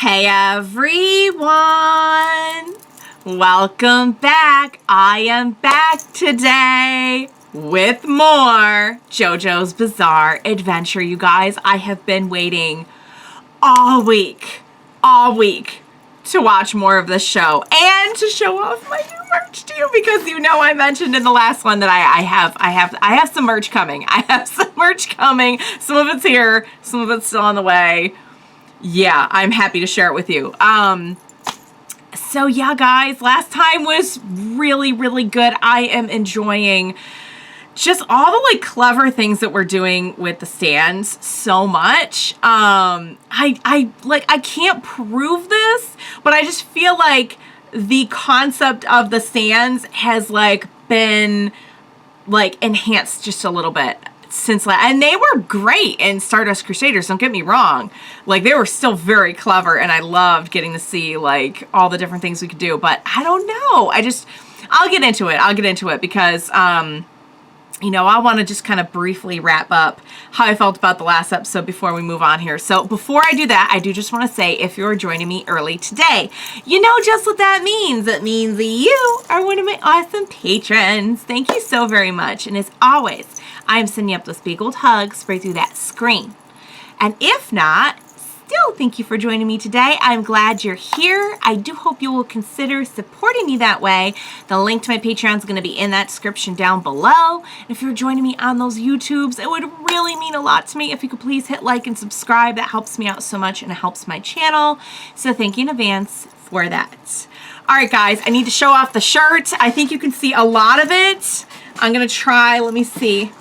Hey everyone! Welcome back. I am back today with more JoJo's Bizarre Adventure, you guys. I have been waiting all week to watch more of this show and to show off my new merch to you, because you know I mentioned in the last one that I have some merch coming. I have some merch coming. Some of it's here, some of it's still on the way. Yeah, I'm happy to share it with you. So yeah, guys, last time was really good. I am enjoying just all the like clever things that we're doing with the stands so much. I can't prove this, but I just feel like the concept of the stands has like been like enhanced just a little bit since and they were great in Stardust Crusaders, don't get me wrong. Like, they were still very clever, and I loved getting to see like all the different things we could do, but I don't know, I'll get into it because you know, I want to just kind of briefly wrap up how I felt about the last episode before we move on here. So before I do that, I do just want to say, if you're joining me early today, you know just what that means. It means that you are one of my awesome patrons. Thank you so very much. And as always, I'm sending you up those big old hugs right through that screen. And if not, still thank you for joining me today. I'm glad you're here. I do hope you will consider supporting me that way. The link to my Patreon is going to be in that description down below. And if you're joining me on those YouTubes, it would really mean a lot to me if you could please hit like and subscribe. That helps me out so much and it helps my channel. So thank you in advance for that. All right, guys, I need to show off the shirt. I think you can see a lot of it. I'm going to try, let me see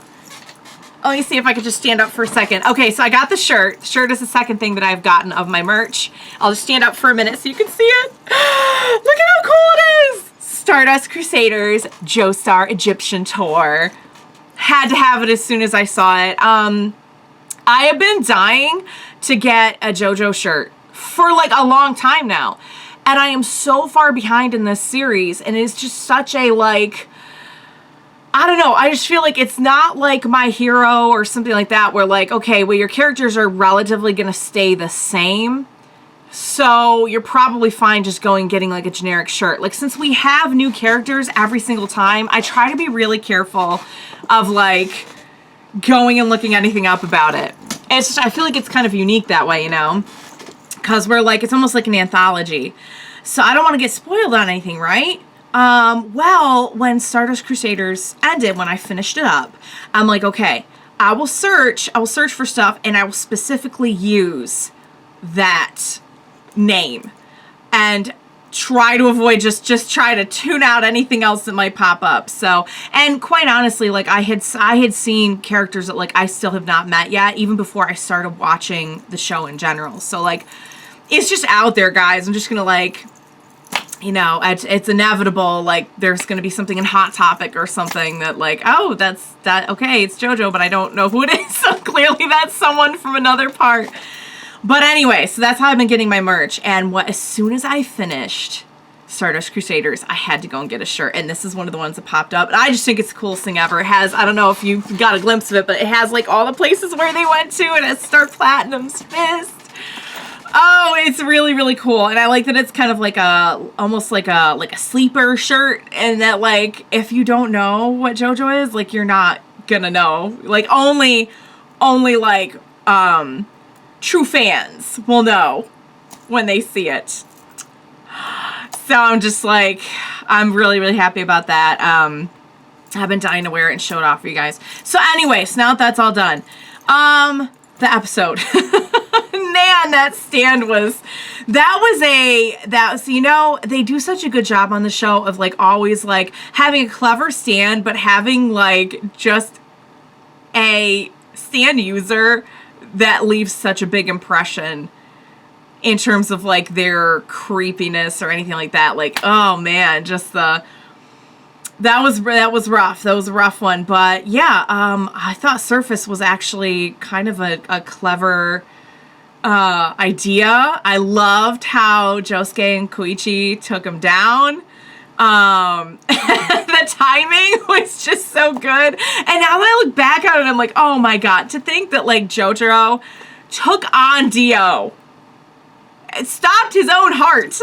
if I could just stand up for a second. Okay, so I got the shirt. The shirt is the second thing that I've gotten of my merch. I'll just stand up for a minute so you can see it. Look at how cool it is! Stardust Crusaders Joestar Egyptian Tour. Had to have it as soon as I saw it. I have been dying to get a JoJo shirt for like a long time now. And I am so far behind in this series, and it's just such a like, I don't know, I just feel like it's not like My Hero or something like that where like, okay, well, your characters are relatively going to stay the same. So you're probably fine just getting like a generic shirt. Like, since we have new characters every single time, I try to be really careful of like going and looking anything up about it. It's just, I feel like it's kind of unique that way, you know, because we're like, it's almost like an anthology. So I don't want to get spoiled on anything, right? Well, when Stardust Crusaders ended, when I finished it up, I'm like, okay, I will search for stuff, and I will specifically use that name and try to avoid, just try to tune out anything else that might pop up. So, and quite honestly, like I had seen characters that like I still have not met yet, even before I started watching the show in general. So like, it's just out there, guys. I'm just gonna like, you know, it's inevitable, like, there's going to be something in Hot Topic or something that, like, oh, okay, it's JoJo, but I don't know who it is, so clearly that's someone from another part. But anyway, so that's how I've been getting my merch, and as soon as I finished Stardust Crusaders, I had to go and get a shirt, and this is one of the ones that popped up, and I just think it's the coolest thing ever. It has, I don't know if you got a glimpse of it, but it has, like, all the places where they went to, and it has Star Platinum's fist. Oh, it's really cool, and I like that it's kind of like almost like a sleeper shirt, and that like if you don't know what JoJo is, like you're not gonna know. Like only like true fans will know when they see it. So I'm just like, I'm really happy about that. I've been dying to wear it and show it off for you guys. So anyways, now that that's all done, the episode. Man, that stand was, you know, they do such a good job on the show of like always like having a clever stand, but having like just a stand user that leaves such a big impression in terms of like their creepiness or anything like that. Like, oh man, just that was rough. That was a rough one. But yeah, I thought Surface was actually kind of a clever idea. I loved how Josuke and Koichi took him down. The timing was just so good. And now that I look back at it, I'm like, oh my god, to think that like Jojo took on Dio stopped his own heart.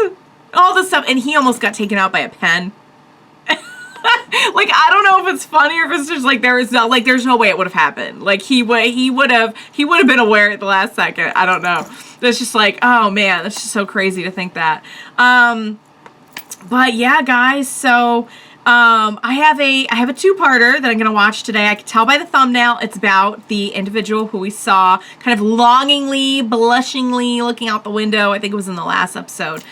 All this stuff, and he almost got taken out by a pen. Like, I don't know if it's funny or if it's just like there's no way it would have happened. Like he would have been aware at the last second. I don't know. That's just like, oh man, that's just so crazy to think that. But yeah, guys, so I have a two-parter that I'm gonna watch today. I can tell by the thumbnail it's about the individual who we saw kind of longingly, blushingly looking out the window. I think it was in the last episode.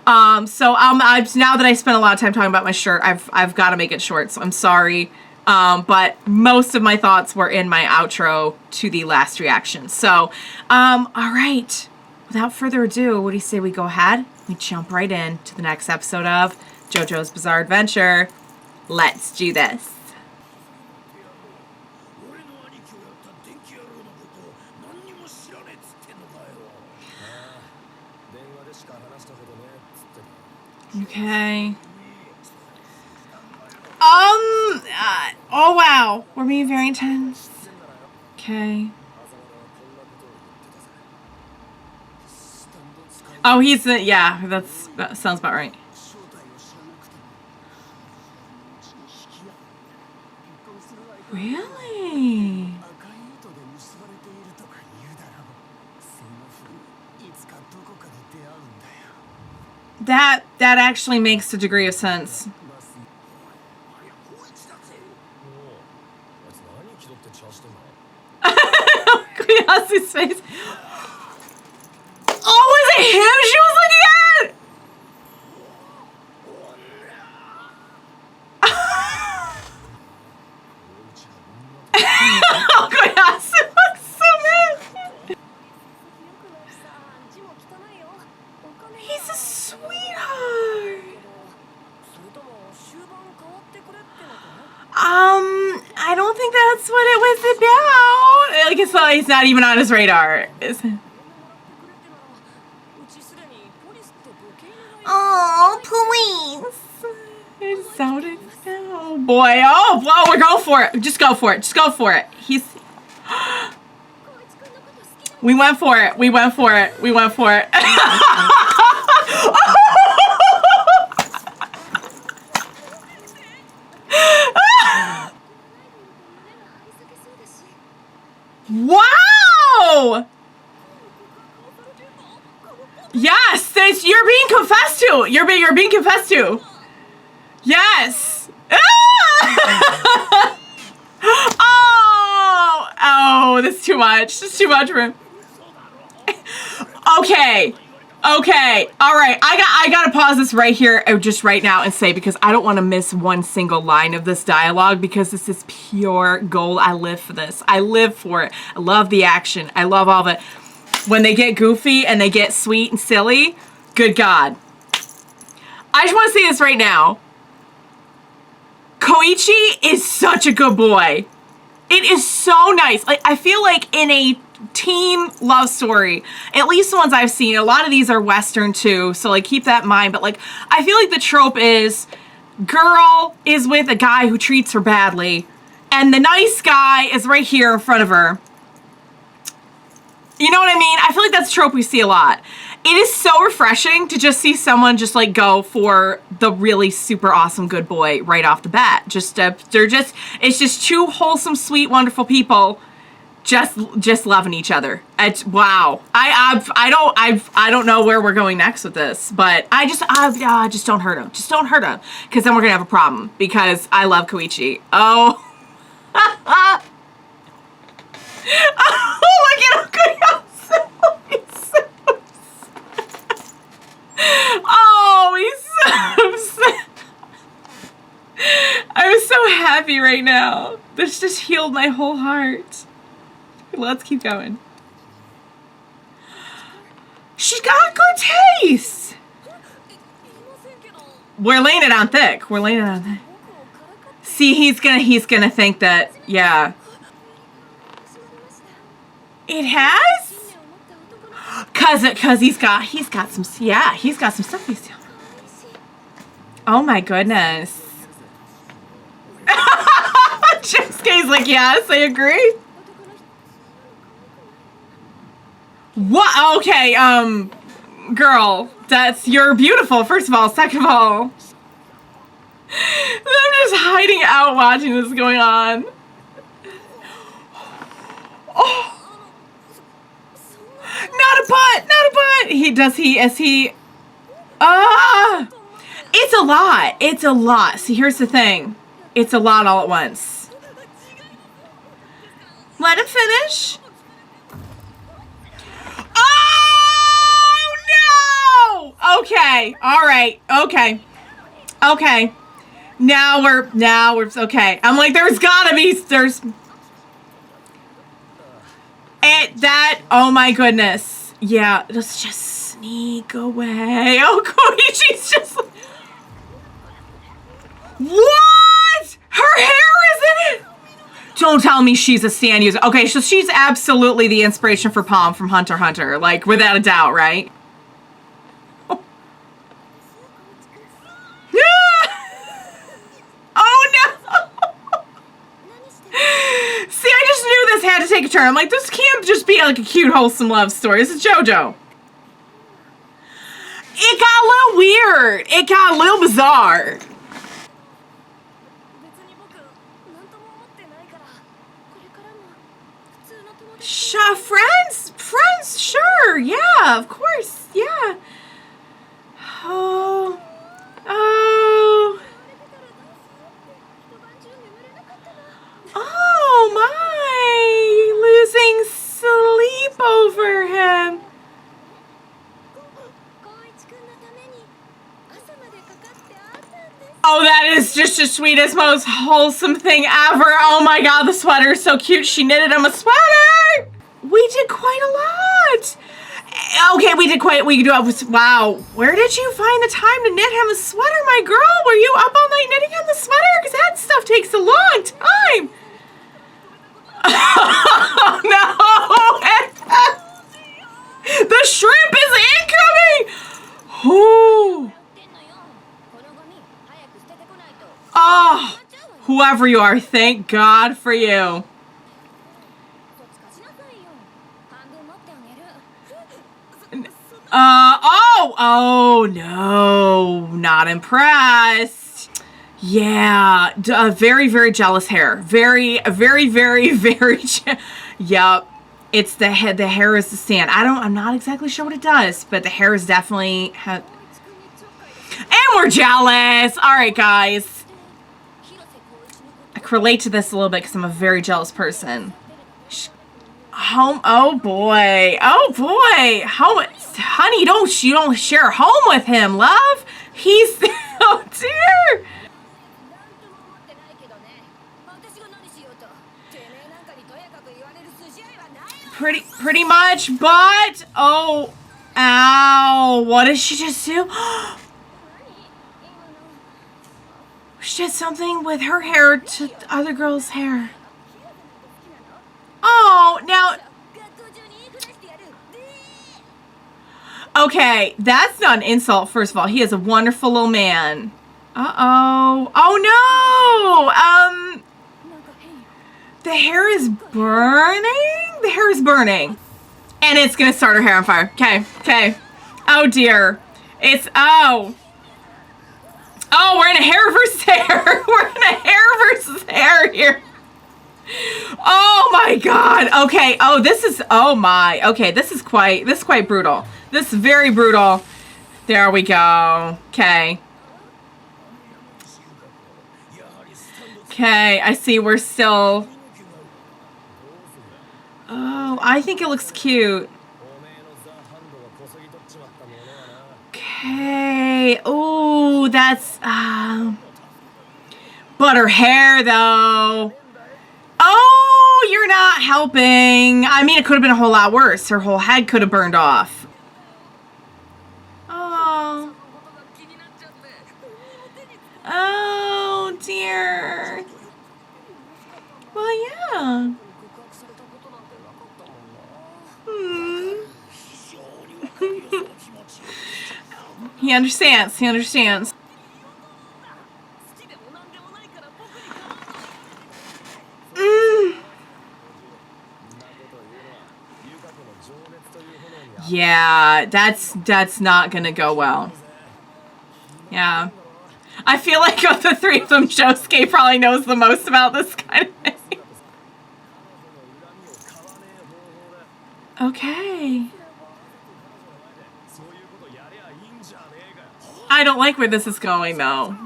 So now that I spent a lot of time talking about my shirt, I've got to make it short, so I'm sorry. But most of my thoughts were in my outro to the last reaction. So, all right, without further ado, what do you say we go ahead? We jump right in to the next episode of JoJo's Bizarre Adventure. Let's do this. Okay. Oh wow, we're being very intense. Okay. Oh, he's the, yeah, that sounds about right. Really? That actually makes a degree of sense. Koyasu's face. Oh, was it him she was looking at? Oh, Koyasu looks so mad. He's a sweetheart. I don't think that's what it was about. Like, it's not even on his radar. Oh, please. It sounded, oh boy. Oh, whoa, we're going for it. Just go for it. Just go for it. We went for it. We went for it. We went for it. Wow! Yes, you're being confessed to. You're being confessed to. Yes. Oh, that's too much. That's too much for him. Okay. Okay. All right. I gotta pause this right here, just right now, and say, because I don't want to miss one single line of this dialogue, because this is pure gold. I live for this. I live for it. I love the action. I love all of it. When they get goofy and they get sweet and silly, good God. I just want to say this right now. Koichi is such a good boy. It is so nice. Like, I feel like in a teen love story, at least the ones I've seen, a lot of these are Western too, so like keep that in mind, but like I feel like the trope is girl is with a guy who treats her badly, and the nice guy is right here in front of her. You know what I mean? I feel like that's a trope we see a lot. It is so refreshing to just see someone just like go for the really super awesome good boy right off the bat. It's just two wholesome, sweet, wonderful people just loving each other. Wow. I don't know where we're going next with this, but just don't hurt him. Just don't hurt him, because then we're gonna have a problem, because I love Koichi. Oh. Oh, look at him. Oh, he's so upset. I'm so happy right now. This just healed my whole heart. Let's keep going. She's got good taste. We're laying it on thick. We're laying it on thick. See, he's gonna think that, yeah. It has? Cause he's got some, yeah, he's got some stuff he's doing. Oh my goodness. Jisuke's like, yes, I agree. What? Okay, girl, you're beautiful, first of all. Second of all, I'm just hiding out watching this going on. Oh, not a butt, not a butt. It's a lot. It's a lot. See, here's the thing. It's a lot all at once. Let him finish. Oh, no! Okay. All right. Okay. Okay. Now we're, okay. I'm like, there's gotta be, oh my goodness. Yeah, let's just sneak away. Oh, Koichi's just, what? Her hair is in it? Don't tell me she's a stan user. Okay, so she's absolutely the inspiration for Palm from Hunter x Hunter, like, without a doubt, right? Oh, oh no! See, I just knew this had to take a turn. I'm like, this can't just be like a cute, wholesome love story. This is Jojo. It got a little weird. It got a little bizarre. Friends? Friends, sure. Yeah, of course. Yeah. Oh. Oh. Oh my. Losing sleep over him. Oh, that is just the sweetest, most wholesome thing ever. Oh my god, the sweater is so cute. She knitted him a sweater. We did quite a lot. Okay, we do. Wow. Where did you find the time to knit him a sweater, my girl? Were you up all night knitting him the sweater? Because that stuff takes a long time. Oh, no. The shrimp is incoming. Oh. Oh, whoever you are, thank God for you. Oh no, not impressed. Yeah, very, very jealous hair. Very, very, very, very, yep. It's the hair is the sand. I'm not exactly sure what it does, but the hair is definitely, and we're jealous. All right, guys. I can relate to this a little bit because I'm a very jealous person. Home, oh boy, home, honey, you don't share a home with him, love. He's, oh dear. Pretty much, but, oh, ow, what did she just do? She did something with her hair to the other girl's hair. Oh, now... Okay, that's not an insult, first of all. He is a wonderful little man. Uh-oh. Oh, no! The hair is burning? The hair is burning. And it's gonna start her hair on fire. Okay, okay. Oh, dear. It's... Oh. Oh, we're in a hair versus hair. We're in a hair versus hair here. Oh my god. Okay. Oh, this is, oh my. Okay, this is quite brutal. This is very brutal. There we go. Okay. Okay, I see we're still... Oh, I think it looks cute. Okay. Oh, that's... But her hair, though... Oh, you're not helping. I mean, it could have been a whole lot worse. Her whole head could have burned off. Oh. Oh, dear. Well, yeah. He understands. He understands. Yeah, that's not gonna go well. Yeah. I feel like of the three of them, Josuke probably knows the most about this kind of thing. Okay. I don't like where this is going, though.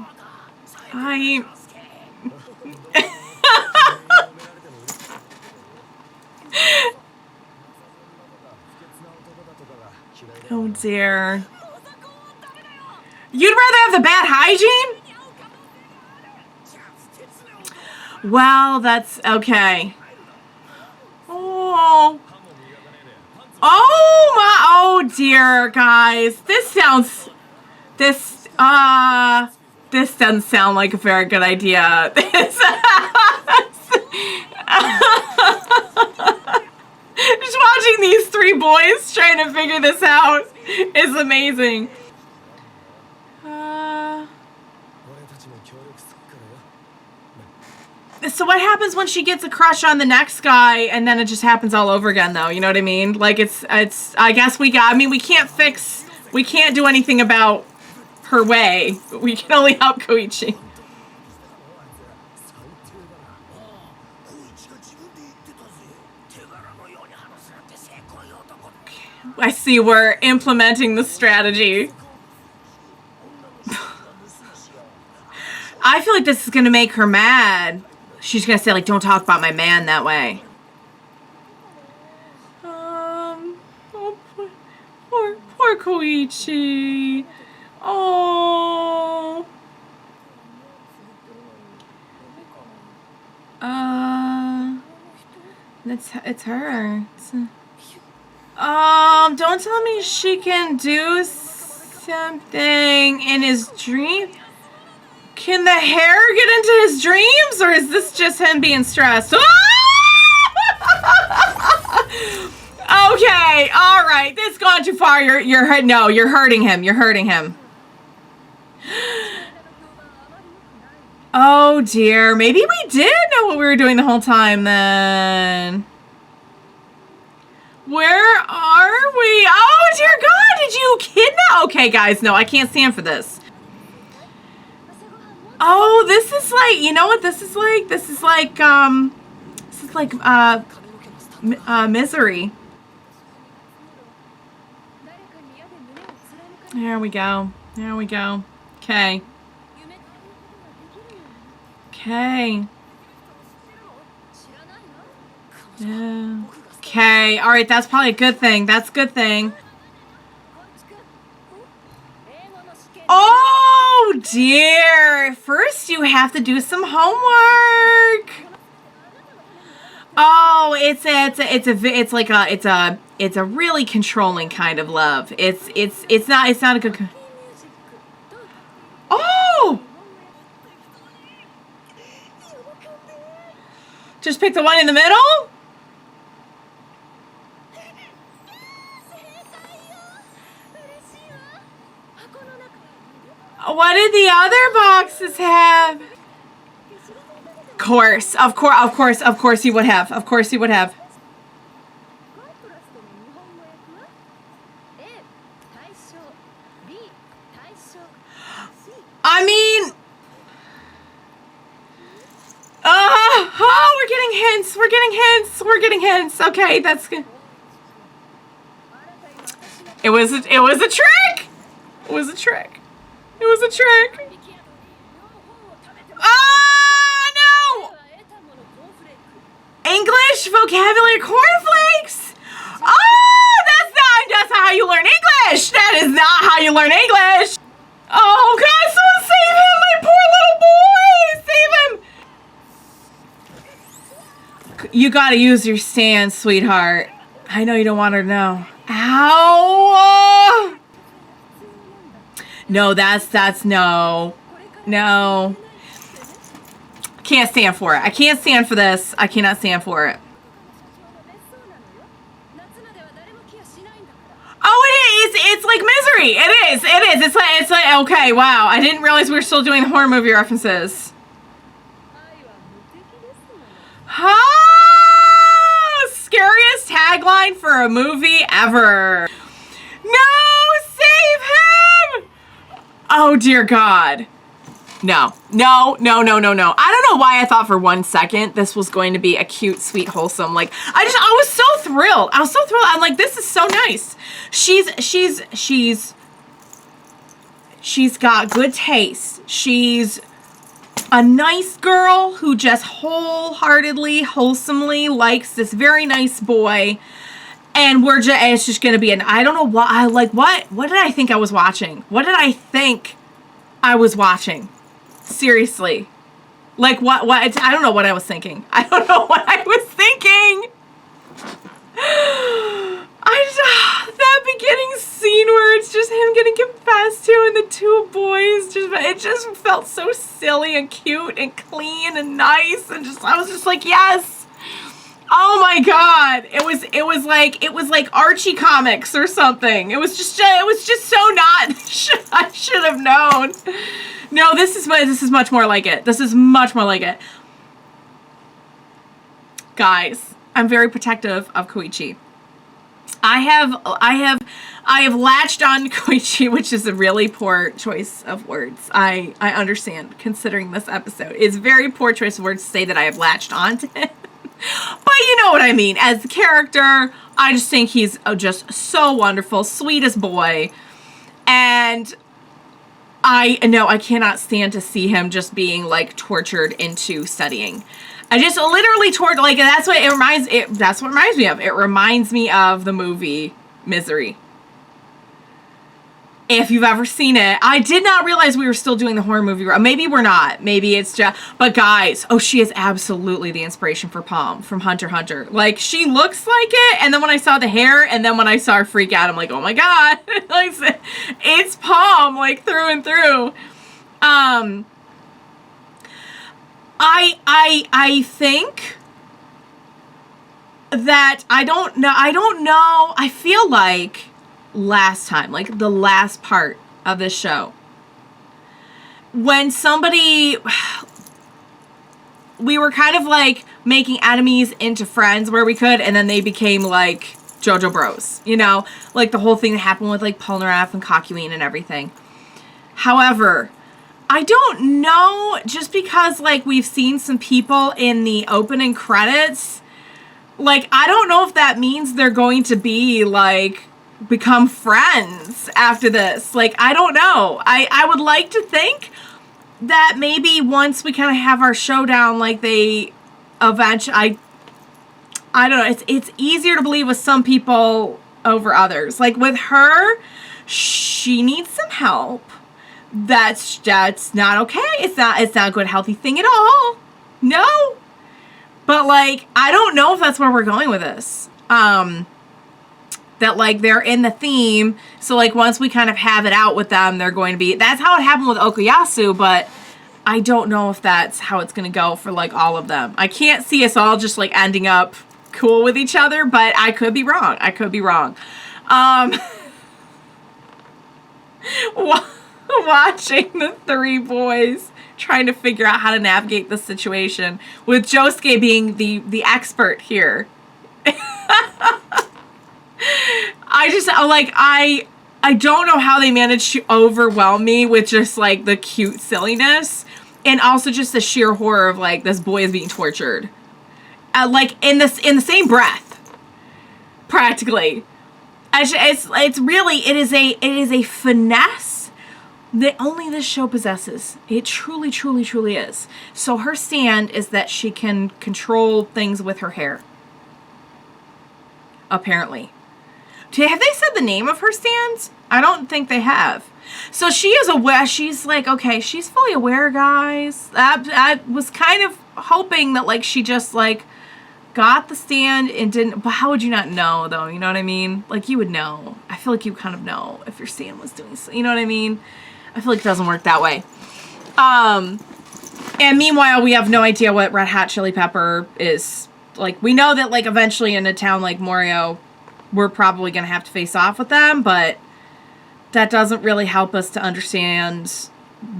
Oh, dear. You'd rather have the bad hygiene? Well, that's okay. Oh. Oh, my. Oh, dear, guys. This doesn't sound like a very good idea. Just watching these three boys trying to figure this out is amazing. So what happens when she gets a crush on the next guy and then it just happens all over again, though? You know what I mean? Like, I guess we can't do anything about her way. We can only help Koichi. I see we're implementing the strategy. I feel like this is going to make her mad. She's going to say, like, don't talk about my man that way. Oh, poor Koichi. Oh. It's her. Don't tell me she can do something in his dream. Can the hair get into his dreams, or is this just him being stressed? Okay, all right. This has gone too far. You're hurting him. You're hurting him. Oh dear. Maybe we did know what we were doing the whole time then. Where are we? Oh dear God! Did you kidnap? Okay, guys. No, I can't stand for this. Oh, this is like, you know what this is like? This is like Misery. There we go. There we go. Okay. Okay. Yeah. Okay. All right. That's probably a good thing. That's a good thing. Oh dear. First you have to do some homework. Oh, it's a really controlling kind of love. It's not a good. Oh! Just pick the one in the middle? What did the other boxes have? Of course he would have. Of course he would have. I mean, we're getting hints. We're getting hints. We're getting hints. Okay, that's good. It was a trick. It was a trick. It was a trick. Oh, no! English vocabulary cornflakes. Oh, that's not how you learn English. That is not how you learn English. Oh, God, someone save him, my poor little boy. Save him. You gotta use your stand, sweetheart. I know you don't want her to know. Ow! No, that's no. No. Can't stand for it. I can't stand for this. I cannot stand for it. Oh, it is. It's like Misery. It is. It is. It's like okay, wow. I didn't realize we were still doing horror movie references. Scariest tagline for a movie ever. No! Save him! Oh, dear God. No. No, no, no, no, no. I don't know why I thought for 1 second this was going to be a cute, sweet, wholesome. Like, I was so thrilled. I was so thrilled. I'm like, this is so nice. She's got good taste. She's a nice girl who just wholeheartedly, wholesomely likes this very nice boy. And it's just going to be I don't know what, what did I think I was watching? What did I think I was watching? Seriously. Like, what, I don't know what I was thinking. I don't know what I was thinking. That beginning scene where it's just him getting confessed to and the two boys, it just felt so silly and cute and clean and nice, and I was just like, yes. Oh my God. It was like Archie comics or something. It was just so not, I should have known. No, this is much more like it. This is much more like it. Guys, I'm very protective of Koichi. I have latched on to Koichi, which is a really poor choice of words. I understand, considering this episode. It's a very poor choice of words to say that I have latched on to him. But you know what I mean. As a character, I just think he's just so wonderful, sweetest boy. And I cannot stand to see him just being like tortured into studying. I just literally like, that's what it reminds me of. It reminds me of the movie Misery. If you've ever seen it. I did not realize we were still doing the horror movie. Maybe we're not. Maybe it's just, but guys, she is absolutely the inspiration for Palm from Hunter x Hunter. Like, she looks like it, and then when I saw the hair, and then when I saw her freak out, I'm like, oh my God. Like, it's Palm, like, through and through. I think that I don't know. I feel like last time, like the last part of this show, when we were kind of like making enemies into friends where we could, and then they became like Jojo bros, you know, like the whole thing that happened with like Polnareff and Kakyoin and everything. However, I don't know, just because like we've seen some people in the opening credits, like I don't know if that means they're going to be like become friends after this. Like, I don't know. I would like to think that maybe once we kind of have our showdown, like they eventually, I don't know, it's easier to believe with some people over others. Like with her, she needs some help. That's not okay. It's not a good, healthy thing at all. No. But like, I don't know if that's where we're going with this. That like they're in the theme, so like once we kind of have it out with them, they're going to be, that's how it happened with Okuyasu, but I don't know if that's how it's going to go for like all of them. I can't see us all just like ending up cool with each other, but I could be wrong. Watching the three boys trying to figure out how to navigate the situation, with Josuke being the expert here. I don't know how they managed to overwhelm me with just like the cute silliness, and also just the sheer horror of like this boy is being tortured, like in the same breath, practically. It's really, it is a finesse that only this show possesses. It truly, truly, truly is. So her stand is that she can control things with her hair. Apparently. Have they said the name of her stand? I don't think they have. So she is aware. She's like, okay, she's fully aware, guys. I was kind of hoping that like she just like got the stand and didn't. But how would you not know though? You know what I mean? Like you would know. I feel like you kind of know if your stand was doing so. You know what I mean? I feel like it doesn't work that way. And meanwhile, we have no idea what Red Hot Chili Pepper is. Like, we know that, like, eventually in a town like Morio, we're probably going to have to face off with them, but that doesn't really help us to understand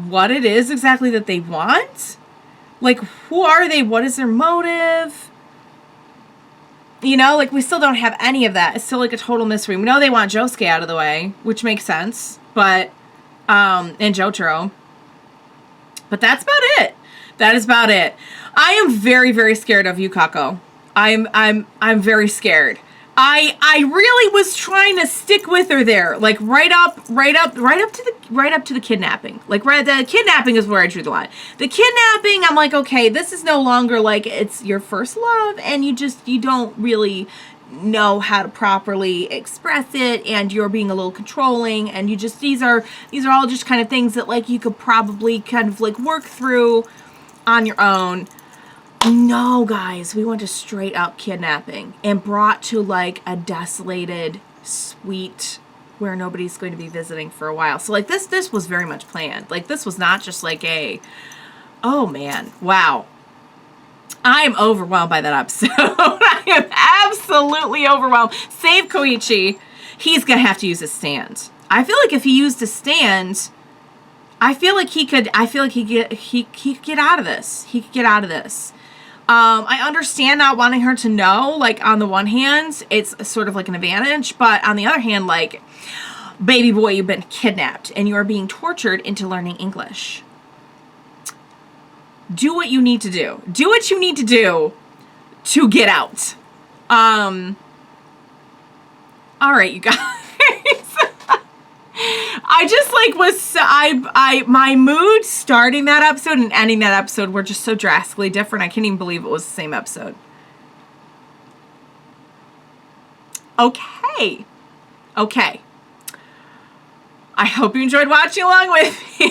what it is exactly that they want. Like, who are they? What is their motive? You know, like, we still don't have any of that. It's still, like, a total mystery. We know they want Josuke out of the way, which makes sense, but, and Jotaro. But that's about it. That is about it. I am very, very scared of Yukako. I'm very scared. I really was trying to stick with her there, like right up to the kidnapping. Like the kidnapping is where I drew the line. The kidnapping, I'm like, okay, this is no longer like it's your first love, and you don't really know how to properly express it, and you're being a little controlling, and you just these are all just kind of things that like you could probably kind of like work through on your own. No, guys, we went to straight up kidnapping and brought to like a desolated suite where nobody's going to be visiting for a while. So like this was very much planned. Like this was not just like oh man, wow. I am overwhelmed by that episode. I am absolutely overwhelmed. Save Koichi. He's going to have to use a stand. I feel like if he used a stand, I feel like he could get out of this. He could get out of this. I understand not wanting her to know, like, on the one hand, it's sort of like an advantage, but on the other hand, like, baby boy, you've been kidnapped, and you are being tortured into learning English. Do what you need to do. Do what you need to do to get out. All right, you guys. I just like my mood starting that episode and ending that episode were just so drastically different. I can't even believe it was the same episode. Okay. I hope you enjoyed watching along with me.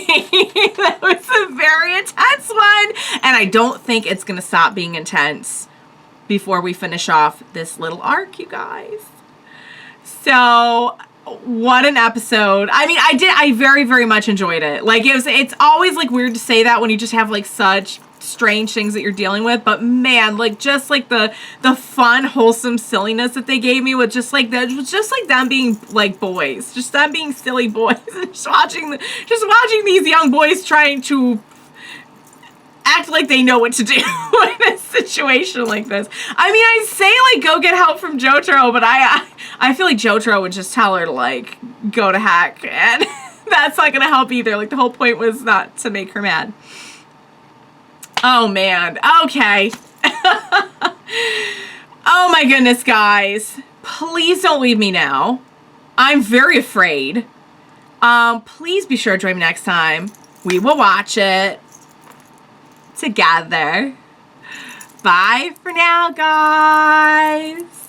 That was a very intense one. And I don't think it's going to stop being intense before we finish off this little arc, you guys. So, what an episode. I mean, I very, very much enjoyed it. Like, it's always, like, weird to say that when you just have, like, such strange things that you're dealing with, but man, like, just like the fun, wholesome silliness that they gave me with just like them being like boys, just them being silly boys, and just watching these young boys trying to act like they know what to do in a situation like this. I mean, I'd say like go get help from Jotaro, but I feel like Jotaro would just tell her to like go to heck, and that's not gonna help either. Like the whole point was not to make her mad. Oh, man. Okay. Oh, my goodness, guys. Please don't leave me now. I'm very afraid. Please be sure to join me next time. We will watch it together. Bye for now, guys.